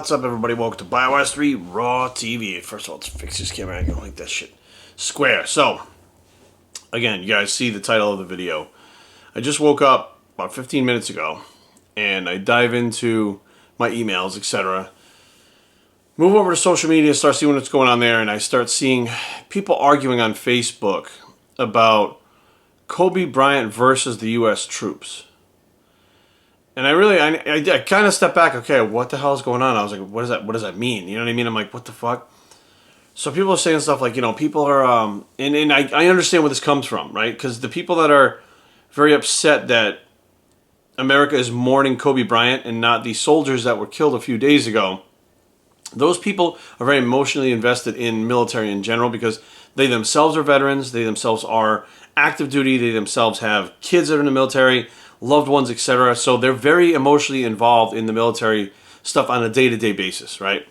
What's up, everybody? Welcome to BioWare 3 Raw TV. First of all, let's fix this camera. I don't like that shit. Square. So, again, you guys see the title of the video. I just woke up about 15 minutes ago, and I dive into my emails, etc. Move over to social media, start seeing what's going on there, and I start seeing people arguing on Facebook about Kobe Bryant versus the U.S. troops. And I kind of stepped back. Okay, what the hell is going on? I was like, what does that mean? You know what I mean? I'm like, what the fuck? So people are saying stuff like, people are, and I understand where this comes from, right? Because the people that are very upset that America is mourning Kobe Bryant and not the soldiers that were killed a few days ago, those people are very emotionally invested in military in general because they themselves are veterans, they themselves are active duty, they themselves have kids that are in the military, loved ones, etc. So they're very emotionally involved in the military stuff on a day-to-day basis, right?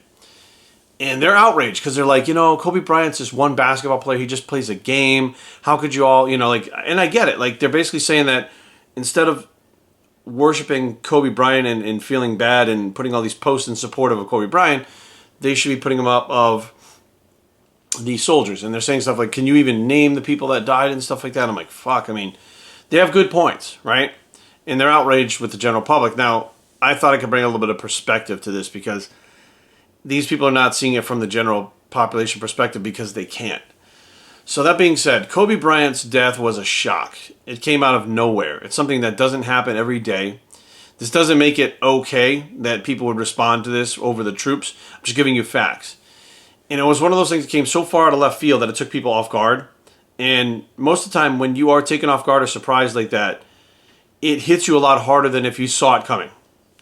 And they're outraged because they're like, Kobe Bryant's just one basketball player. He just plays a game. How could you all, and I get it. Like, they're basically saying that instead of worshiping Kobe Bryant and feeling bad and putting all these posts in support of Kobe Bryant, they should be putting them up of the soldiers. And they're saying stuff like, can you even name the people that died and stuff like that? I'm like, fuck. I mean, they have good points, right? And they're outraged with the general public. Now, I thought I could bring a little bit of perspective to this because these people are not seeing it from the general population perspective because they can't. So that being said, Kobe Bryant's death was a shock. It came out of nowhere. It's something that doesn't happen every day. This doesn't make it okay that people would respond to this over the troops. I'm just giving you facts. And it was one of those things that came so far out of left field that it took people off guard. And most of the time when you are taken off guard or surprised like that, it hits you a lot harder than if you saw it coming.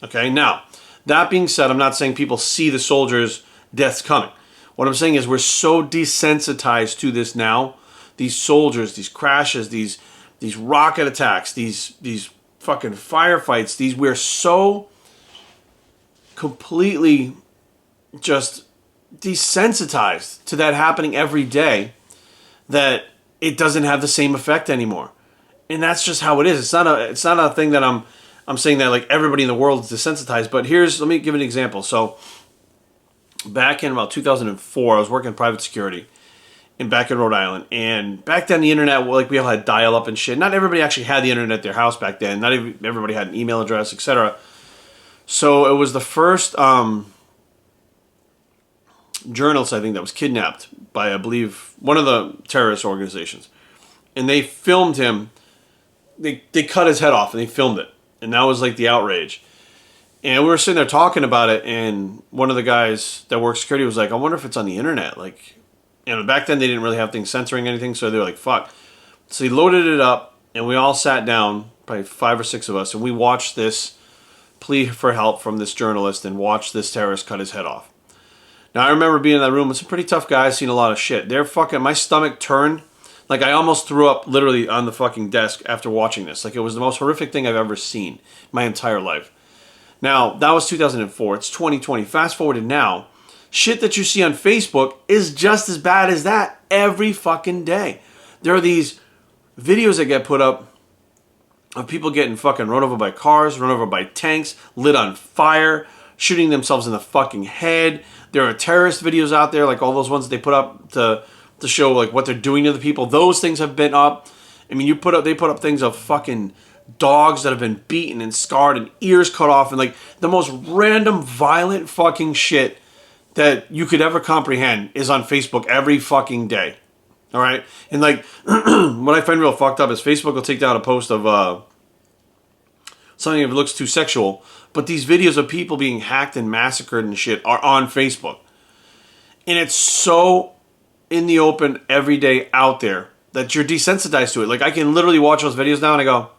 Okay, now, that being said, I'm not saying people see the soldiers' deaths coming. What I'm saying is we're so desensitized to this now. These soldiers, these crashes, these rocket attacks, these fucking firefights, we're so completely just desensitized to that happening every day that it doesn't have the same effect anymore. And that's just how it is. It's not a thing that I'm saying that like everybody in the world is desensitized. But let me give an example. So back in about 2004, I was working private security back in Rhode Island. And back then the internet, we all had dial-up and shit. Not everybody actually had the internet at their house back then. Not everybody had an email address, etc. So it was the first journalist, I think, that was kidnapped by, I believe, one of the terrorist organizations. And they filmed him. They cut his head off and they filmed it. And that was like the outrage. And we were sitting there talking about it, and one of the guys that worked security was like, I wonder if it's on the internet. Back then they didn't really have things censoring anything, so they were like, fuck. So he loaded it up, and we all sat down, probably 5 or 6 of us, and we watched this plea for help from this journalist and watched this terrorist cut his head off. Now, I remember being in that room with some pretty tough guys, seen a lot of shit. My stomach turned. I almost threw up literally on the fucking desk after watching this. It was the most horrific thing I've ever seen my entire life. Now, that was 2004. It's 2020. Fast forward to now. Shit that you see on Facebook is just as bad as that every fucking day. There are these videos that get put up of people getting fucking run over by cars, run over by tanks, lit on fire, shooting themselves in the fucking head. There are terrorist videos out there, like all those ones that they put up to show what they're doing to the people. Those things have been up. I mean, they put up things of fucking dogs that have been beaten and scarred and ears cut off and the most random violent fucking shit that you could ever comprehend is on Facebook every fucking day. All right? And what I find real fucked up is Facebook will take down a post of something if it looks too sexual, but these videos of people being hacked and massacred and shit are on Facebook. And it's so in the open every day out there that you're desensitized to it. I can literally watch those videos now and I go,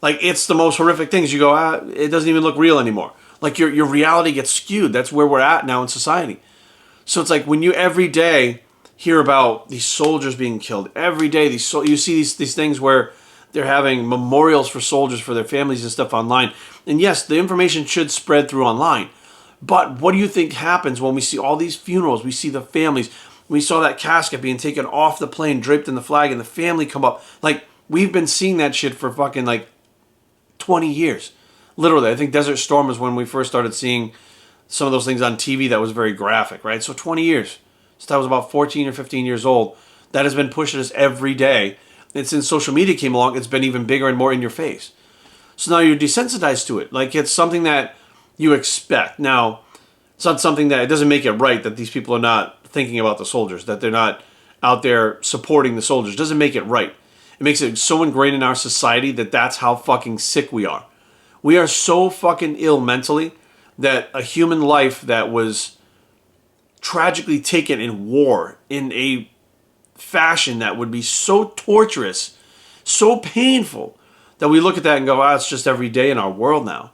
it's the most horrific things. You go, it doesn't even look real anymore. Your reality gets skewed. That's where we're at now in society. So it's when you every day hear about these soldiers being killed, every day you see these things where they're having memorials for soldiers, for their families and stuff online. And yes, the information should spread through online. But what do you think happens when we see all these funerals? We see the families. We saw that casket being taken off the plane, draped in the flag, and the family come up. We've been seeing that shit for fucking 20 years. Literally, I think Desert Storm is when we first started seeing some of those things on TV that was very graphic, right? So 20 years. Since I was about 14 or 15 years old, that has been pushed at us every day. And since social media came along, it's been even bigger and more in your face. So now you're desensitized to it. Like, it's something that you expect. Now, it's not something that, it doesn't make it right that these people are not thinking about the soldiers, that they're not out there supporting the soldiers. It doesn't make it right. It makes it so ingrained in our society that that's how fucking sick we are. We are so fucking ill mentally that a human life that was tragically taken in war in a fashion that would be so torturous, so painful, that we look at that and go, it's just every day in our world now,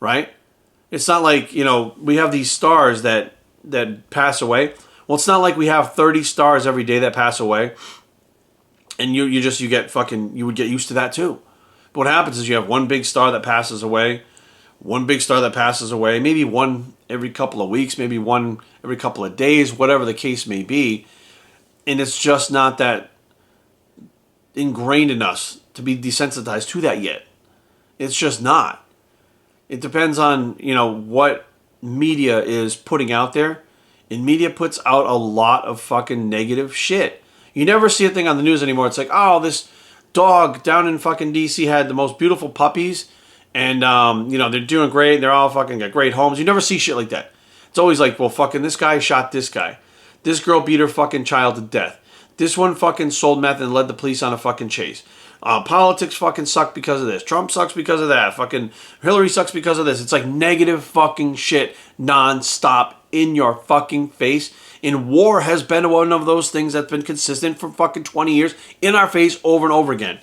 right? It's not like, we have these stars that pass away. Well, it's not like we have 30 stars every day that pass away, and you would get used to that too. But what happens is you have one big star that passes away, maybe one every couple of weeks, maybe one every couple of days, whatever the case may be. And it's just not that ingrained in us to be desensitized to that yet. It's just not. It depends on, what media is putting out there. And media puts out a lot of fucking negative shit. You never see a thing on the news anymore. It's like, this dog down in fucking DC had the most beautiful puppies. And, they're doing great. They're all fucking got great homes. You never see shit like that. It's always like, well, fucking this guy shot this guy. This girl beat her fucking child to death. This one fucking sold meth and led the police on a fucking chase. Politics fucking suck because of this. Trump sucks because of that. Fucking Hillary sucks because of this. It's like negative fucking shit nonstop in your fucking face. And war has been one of those things that's been consistent for fucking 20 years in our face over and over again.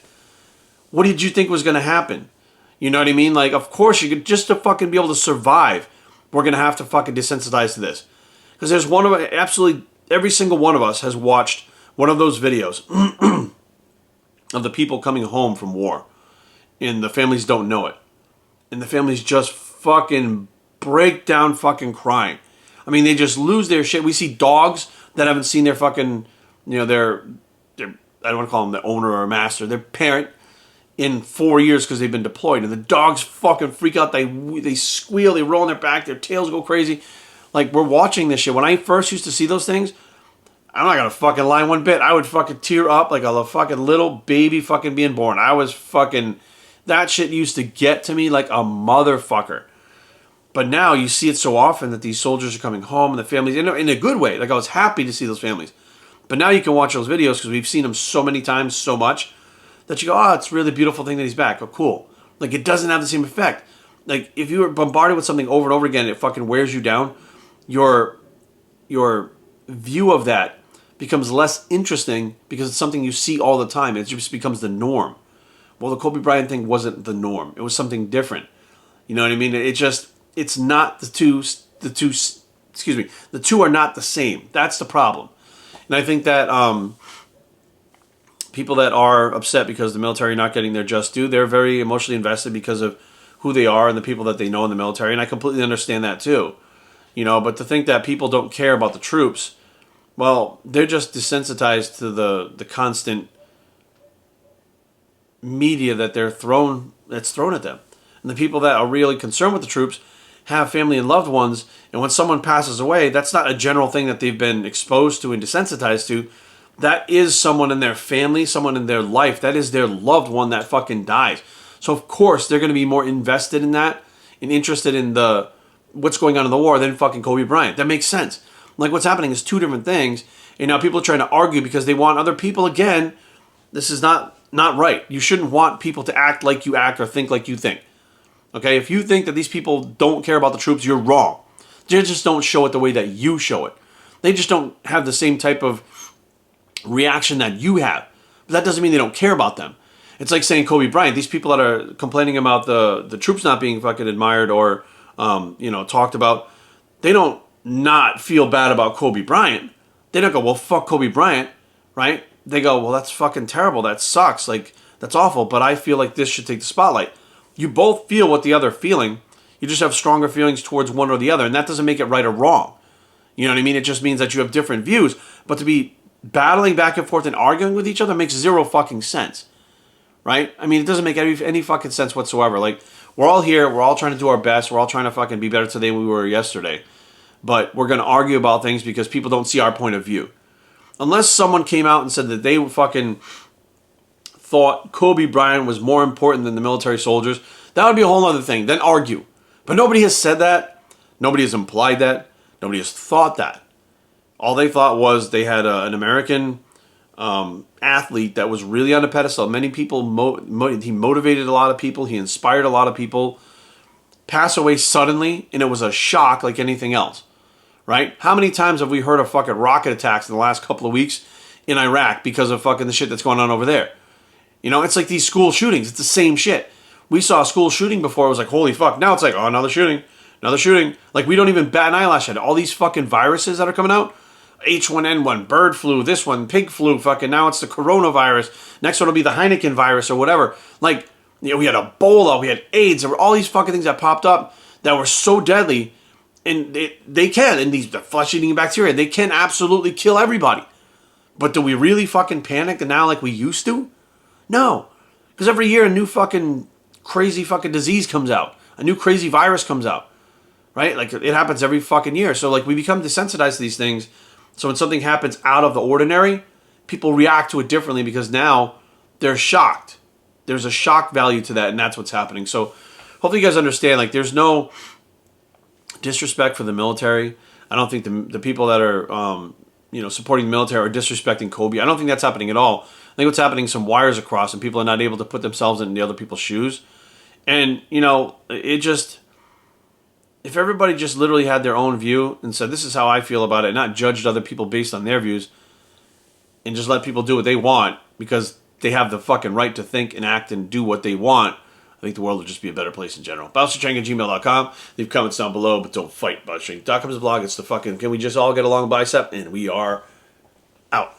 What did you think was going to happen? You know what I mean? Like, of course, just to fucking be able to survive, we're going to have to fucking desensitize to this. Because there's absolutely every single one of us has watched one of those videos of the people coming home from war. And the families don't know it. And the families just fucking break down fucking crying. I mean, they just lose their shit. We see dogs that haven't seen their fucking, their I don't want to call them the owner or master, their parent in 4 years because they've been deployed. And the dogs fucking freak out. They squeal, they roll on their back, their tails go crazy. Like, we're watching this shit. When I first used to see those things, I'm not gonna fucking lie one bit. I would fucking tear up like a fucking little baby fucking being born. That shit used to get to me like a motherfucker. But now you see it so often that these soldiers are coming home and the families, in a good way. Like, I was happy to see those families. But now you can watch those videos because we've seen them so many times, so much, that you go, it's a really beautiful thing that he's back. Oh, cool. Like, it doesn't have the same effect. Like, if you were bombarded with something over and over again, it fucking wears you down. Your view of that becomes less interesting because it's something you see all the time. It just becomes the norm. Well, the Kobe Bryant thing wasn't the norm. It was something different. You know what I mean? It's not the two are not the same. That's the problem. And I think that people that are upset because the military are not getting their just due, they're very emotionally invested because of who they are and the people that they know in the military. And I completely understand that too. But to think that people don't care about the troops, well, they're just desensitized to the constant media that's thrown at them. And the people that are really concerned with the troops have family and loved ones, and when someone passes away, that's not a general thing that they've been exposed to and desensitized to. That is someone in their family, someone in their life. That is their loved one that fucking dies. So of course they're going to be more invested in that and interested in what's going on in the war than fucking Kobe Bryant. That makes sense. Like, what's happening is two different things, and now people are trying to argue because they want other people. Again, this is not right. You shouldn't want people to act like you act or think like you think. Okay, if you think that these people don't care about the troops, you're wrong. They just don't show it the way that you show it. They just don't have the same type of reaction that you have. But that doesn't mean they don't care about them. It's like saying Kobe Bryant. These people that are complaining about the troops not being fucking admired or talked about, they don't not feel bad about Kobe Bryant. They don't go, well, fuck Kobe Bryant, right? They go, well, that's fucking terrible. That sucks. Like, that's awful. But I feel like this should take the spotlight. You both feel what the other feeling. You just have stronger feelings towards one or the other, and that doesn't make it right or wrong. You know what I mean? It just means that you have different views. But to be battling back and forth and arguing with each other makes zero fucking sense. right? I mean, it doesn't make any fucking sense whatsoever. Like, we're all here, we're all trying to do our best, we're all trying to fucking be better today than we were yesterday. But we're going to argue about things because people don't see our point of view. Unless someone came out and said that they fucking thought Kobe Bryant was more important than the military soldiers, that would be a whole other thing. Then argue. But nobody has said that. Nobody has implied that. Nobody has thought that. All they thought was they had an American athlete that was really on a pedestal. Many people, he motivated a lot of people. He inspired a lot of people. Pass away suddenly, and it was a shock like anything else. Right? How many times have we heard of fucking rocket attacks in the last couple of weeks in Iraq because of fucking the shit that's going on over there? You know, it's like these school shootings. It's the same shit. We saw a school shooting before. It was like, holy fuck. Now it's like, oh, another shooting. Another shooting. Like, we don't even bat an eyelash at it. All these fucking viruses that are coming out. H1N1, bird flu, this one, pig flu, fucking now it's the coronavirus. Next one will be the Heineken virus or whatever. Like, you know, we had Ebola, we had AIDS. There were all these fucking things that popped up that were so deadly. And they can, and these flesh-eating bacteria, they can absolutely kill everybody. But do we really fucking panic now like we used to? No. Because every year a new fucking crazy fucking disease comes out. A new crazy virus comes out. Right? Like, it happens every fucking year. So, like, we become desensitized to these things. So when something happens out of the ordinary, people react to it differently because now they're shocked. There's a shock value to that, and that's what's happening. So hopefully you guys understand, like, there's no disrespect for the military. I don't think the people that are supporting the military are disrespecting Kobe. I don't think that's happening at all. I think what's happening is some wires across and people are not able to put themselves in the other people's shoes. And, you know, it just, if everybody just literally had their own view and said, this is how I feel about it, and not judged other people based on their views, and just let people do what they want because they have the fucking right to think and act and do what they want, I think the world would just be a better place in general. BowserChang@gmail.com. Leave comments down below, but don't fight. BowserChang.com is a blog. It's the fucking, can we just all get along bicep? And we are out.